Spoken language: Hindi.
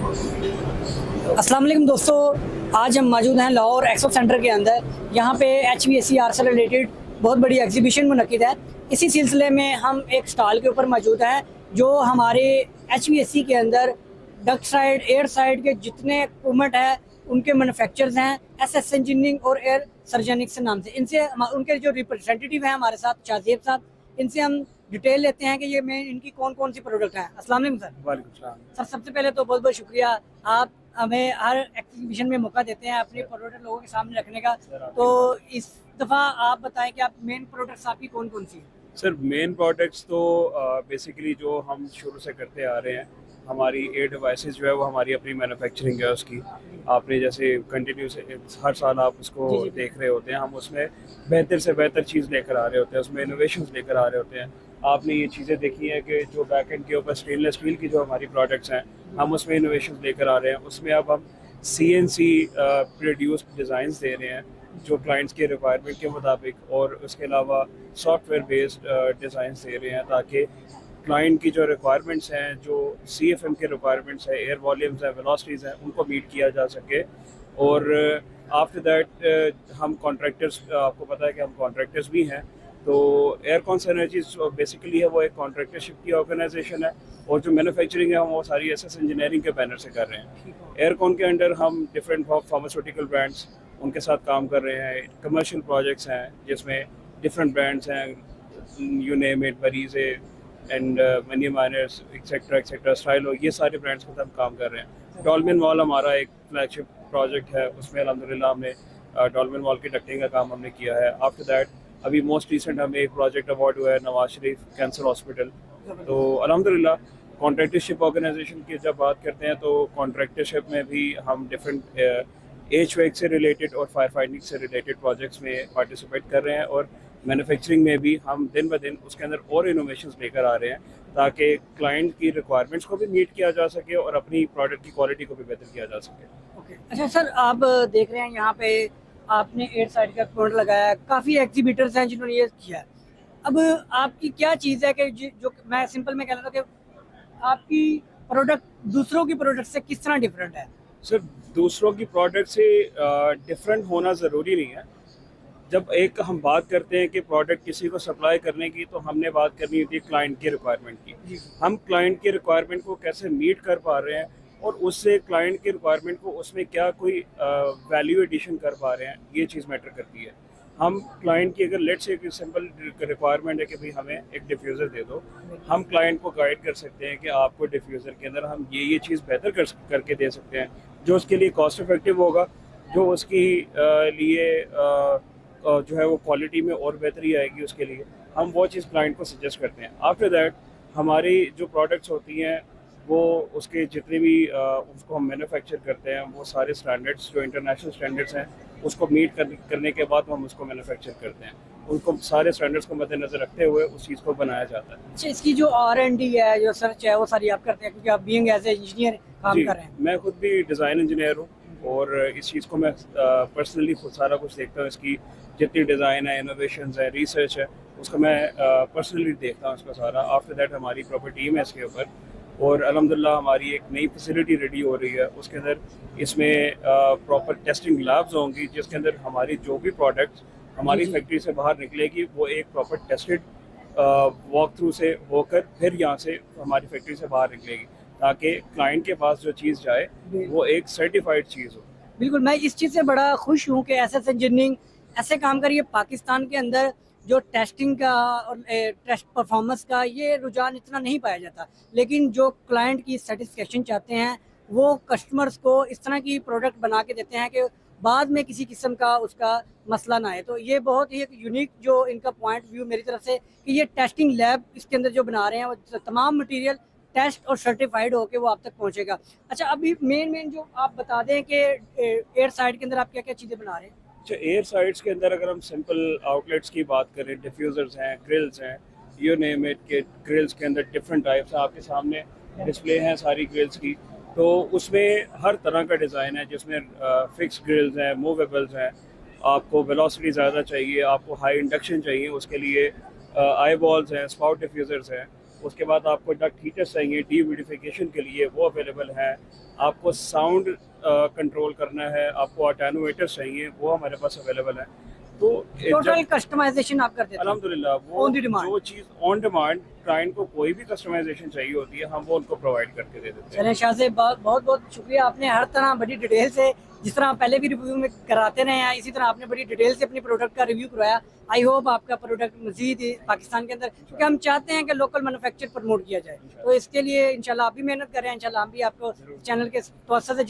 अस्सलाम वालेकुम दोस्तों, आज हम मौजूद हैं लाहौर एक्सपो सेंटर के अंदर। यहाँ पे HVAC से रिलेटेड बहुत बड़ी एग्जीबिशन मुनक्किद है। इसी सिलसिले में हम एक स्टॉल के ऊपर मौजूद हैं जो हमारे HVAC के अंदर डक्ट साइड, एयर साइड के जितने इक्विपमेंट है उनके मैन्युफैक्चरर्स हैं SS इंजीनियरिंग और एयर सर्जेनिक्स नाम से। इनसे उनके जो रिप्रेजेंटेटिव हैं हमारे साथ शाहजेब साहब, इनसे हम डिटेल लेते हैं कि ये मेन इनकी कौन कौन सी प्रोडक्ट है। अस्सलाम वालेकुम सर। वालेकुम सलाम। सर सबसे पहले तो बहुत बहुत शुक्रिया, आप हमें हर एग्जीबिशन में मौका देते हैं अपने प्रोडक्ट लोगों के सामने रखने का। तो इस दफ़ा आप बताएं कि आप मेन प्रोडक्ट्स आपकी कौन कौन सी हैं? सर मेन प्रोडक्ट्स तो बेसिकली जो हम शुरू से करते आ रहे हैं, हमारी एयर डिवाइसेस जो है वो हमारी अपनी मैन्युफैक्चरिंग है उसकी। आपने जैसे कंटिन्यू से हर साल आप उसको जी, जी। देख रहे होते हैं, हम उसमें बेहतर से बेहतर चीज़ लेकर आ रहे होते हैं, उसमें इनोवेशंस लेकर आ रहे होते हैं। आपने ये चीज़ें देखी हैं कि जो बैक एंड के ऊपर स्टेनलेस स्टील की जो हमारी प्रोडक्ट्स हैं, हम उसमें इनोवेशंस लेकर आ रहे हैं। उसमें अब हम CNC प्रोड्यूस्ड डिज़ाइंस दे रहे हैं जो क्लाइंट्स के रिक्वायरमेंट के मुताबिक, और उसके अलावा सॉफ्टवेयर बेस्ड डिज़ाइंस दे रहे हैं ताकि क्लाइंट की जो रिक्वायरमेंट्स हैं, जो CFM के रिक्वायरमेंट्स हैं, एयर वॉल्यूम्स हैं, वेलोसिटीज़ हैं, उनको मीट किया जा सके। और आफ्टर दैट हम कॉन्ट्रैक्टर्स, आपको पता है कि हम कॉन्ट्रैक्टर्स भी हैं, तो एयरकॉन एनर्जीज बेसिकली है वो एक कॉन्ट्रैक्टरशिप की ऑर्गेनाइजेशन है, और जो मैन्युफैक्चरिंग है हम वो सारी SS इंजीनियरिंग के बैनर से कर रहे हैं। एयरकॉन के अंडर हम डिफरेंट फार्मास्यूटिकल ब्रांड्स उनके साथ काम कर रहे हैं। कमर्शियल प्रोजेक्ट्स हैं जिसमें डिफरेंट ब्रांड्स हैं, you name it, Bareeze and money miners etcetera Stylo, ये सारे ब्रांड्स के साथ हम काम कर रहे हैं। डॉल्मेन वॉल हमारा एक फ्लैगशिप प्रोजेक्ट है, उसमें अल्हम्दुलिल्लाह हमने डॉल्मेन वॉल की डक्टिंग का काम हमने किया है। आफ्टर दैट अभी मोस्ट रिसेंट हमें एक प्रोजेक्ट अवार्ड हुआ है नवाज शरीफ कैंसर हॉस्पिटल। तो अल्हम्दुलिल्लाह कॉन्ट्रैक्टरशिप ऑर्गेनाइजेशन की जब बात करते हैं तो कॉन्ट्रैक्टरशिप में भी हम डिफरेंट HVAC से रिलेटेड और फायर फाइटिंग से रिलेटेड प्रोजेक्ट्स में पार्टिसिपेट कर रहे हैं, और मैन्युफैक्चरिंग में भी हम दिन ब दिन उसके अंदर और इनोवेशंस लेकर आ रहे हैं ताकि क्लाइंट की रिक्वायरमेंट्स को भी मीट किया जा सके और अपनी प्रोडक्ट की क्वालिटी को भी बेहतर किया जा सके। ओके, अच्छा सर, आप देख रहे हैं यहाँ पे आपने एयर साइड का प्रोडक्ट लगाया है, काफ़ी एग्जीबिटर्स हैं जिन्होंने ये किया है। अब आपकी क्या चीज़ है कि जो मैं सिंपल में कह रहा था कि आपकी प्रोडक्ट दूसरों की प्रोडक्ट से किस तरह डिफरेंट है? सर दूसरों की प्रोडक्ट से डिफरेंट होना ज़रूरी नहीं है। जब एक हम बात करते हैं कि प्रोडक्ट किसी को सप्लाई करने की, तो हमने बात करनी होती है क्लाइंट की रिक्वायरमेंट की। जी। हम क्लाइंट की रिक्वायरमेंट को कैसे मीट कर पा रहे हैं, और उससे क्लाइंट की रिक्वायरमेंट को उसमें क्या कोई वैल्यू एडिशन कर पा रहे हैं, ये चीज़ मैटर करती है। हम क्लाइंट की अगर लेट्स से एक सिंपल रिक्वायरमेंट है कि भाई हमें एक डिफ्यूज़र दे दो, हम क्लाइंट को गाइड कर सकते हैं कि आपको डिफ्यूज़र के अंदर हम ये चीज़ बेहतर करके दे सकते हैं जो उसके लिए कॉस्ट इफेक्टिव होगा, जो उसकी लिए जो है वो क्वालिटी में और बेहतरी आएगी उसके लिए। हम वो चीज़ क्लाइंट को सजेस्ट करते हैं। आफ्टर दैट हमारी जो प्रोडक्ट्स होती हैं वो उसके जितने भी उसको हम मैन्युफैक्चर करते हैं, वो सारे स्टैंडर्ड्स जो इंटरनेशनल स्टैंडर्ड्स हैं उसको मीट करने के बाद हम उसको मैन्युफैक्चर करते हैं। उनको सारे स्टैंडर्ड्स को मद्देनज़र रखते हुए उस चीज़ को बनाया जाता है। अच्छा, इसकी जो R&D है, जो सर्च है, वो सारी आप करते हैं क्योंकि आप बीइंग एज ए इंजीनियर काम जी, कर रहे हैं। मैं खुद भी डिज़ाइन इंजीनियर हूँ, और इस चीज़ को मैं पर्सनली खुद सारा कुछ देखता हूँ। इसकी जितनी डिज़ाइन है, इनोवेशंस है, रिसर्च है, उसको मैं पर्सनली देखता हूँ इसका सारा। आफ्टर दैट हमारी प्रॉपर टीम है इसके ऊपर, और अल्हम्दुलिल्लाह हमारी एक नई फैसिलिटी रेडी हो रही है। उसके अंदर इसमें प्रॉपर टेस्टिंग लैब्स होंगी जिसके अंदर हमारी जो भी प्रोडक्ट्स हमारी जी। फैक्ट्री से बाहर निकलेगी वो एक प्रॉपर टेस्टेड वॉक थ्रू से होकर फिर यहाँ से हमारी फैक्ट्री से बाहर निकलेगी, ताकि क्लाइंट के पास जो चीज़ जाए वो एक सर्टिफाइड चीज़ हो। बिल्कुल, मैं इस चीज़ से बड़ा खुश हूँ कि SS इंजीनियरिंग ऐसे काम कर रही है। पाकिस्तान के अंदर जो टेस्टिंग का और टेस्ट परफॉर्मेंस का ये रुझान इतना नहीं पाया जाता, लेकिन जो क्लाइंट की सेटिस्फेक्शन चाहते हैं वो कस्टमर्स को इस तरह की प्रोडक्ट बना के देते हैं कि बाद में किसी किस्म का उसका मसला ना आए। तो ये बहुत ही एक यूनिक जो इनका पॉइंट व्यू मेरी तरफ से कि ये टेस्टिंग लैब इसके अंदर जो बना रहे हैं वो तमाम मटेरियल टेस्ट और सर्टिफाइड होके वो आप तक पहुंचेगा। अच्छा, अभी मेन जो आप बता दें कि एयर साइड के अंदर आप क्या क्या चीज़ें बना रहे हैं? अच्छा, एयर साइड्स के अंदर अगर हम सिंपल आउटलेट्स की बात करें, डिफ्यूज़र्स हैं, ग्रिल्स हैं, यू नेम इट, के ग्रिल्स के अंदर डिफरेंट टाइप्स हैं। आपके सामने डिस्प्ले हैं सारी ग्रिल्स की, तो उसमें हर तरह का डिज़ाइन है जिसमें फिक्स ग्रिल्स हैं, मूवेबल्स हैं। आपको वेलोसिटी ज़्यादा चाहिए, आपको हाई इंडक्शन चाहिए, उसके लिए आई बॉल्स हैं, स्पाउट डिफ्यूज़र्स हैं। उसके बाद आपको डक्ट हीटर्स चाहिए डीह्यूमिडिफिकेशन के लिए, वो अवेलेबल है। आपको साउंड कंट्रोल करना है, आपको अटेनुएटर्स चाहिए, वो हमारे पास अवेलेबल है। तो टोटल कस्टमाइजेशन आप कर देते हैं अल्हम्दुलिल्लाह वो On the demand. जो चीज़ ऑन डिमांड क्लाइंट को कोई भी कस्टमाइजेशन चाहिए होती है, हम वो उनको प्रोवाइड करके दे देते हैं। चलें शाह से बहुत बहुत शुक्रिया, आपने हर तरह बड़ी डिटेल से, जिस तरह पहले भी रिव्यू में कराते रहे हैं, इसी तरह आपने बड़ी डिटेल से अपनी प्रोडक्ट का रिव्यू करवाया। आई होप आपका प्रोडक्ट मजीद पाकिस्तान के अंदर, क्योंकि हम चाहते हैं कि लोकल मैन्युफैक्चर प्रमोट किया जाए, तो इसके लिए इंशाल्लाह आप भी मेहनत करें, इंशाल्लाह हम भी आपको चैनल के तवज्जो से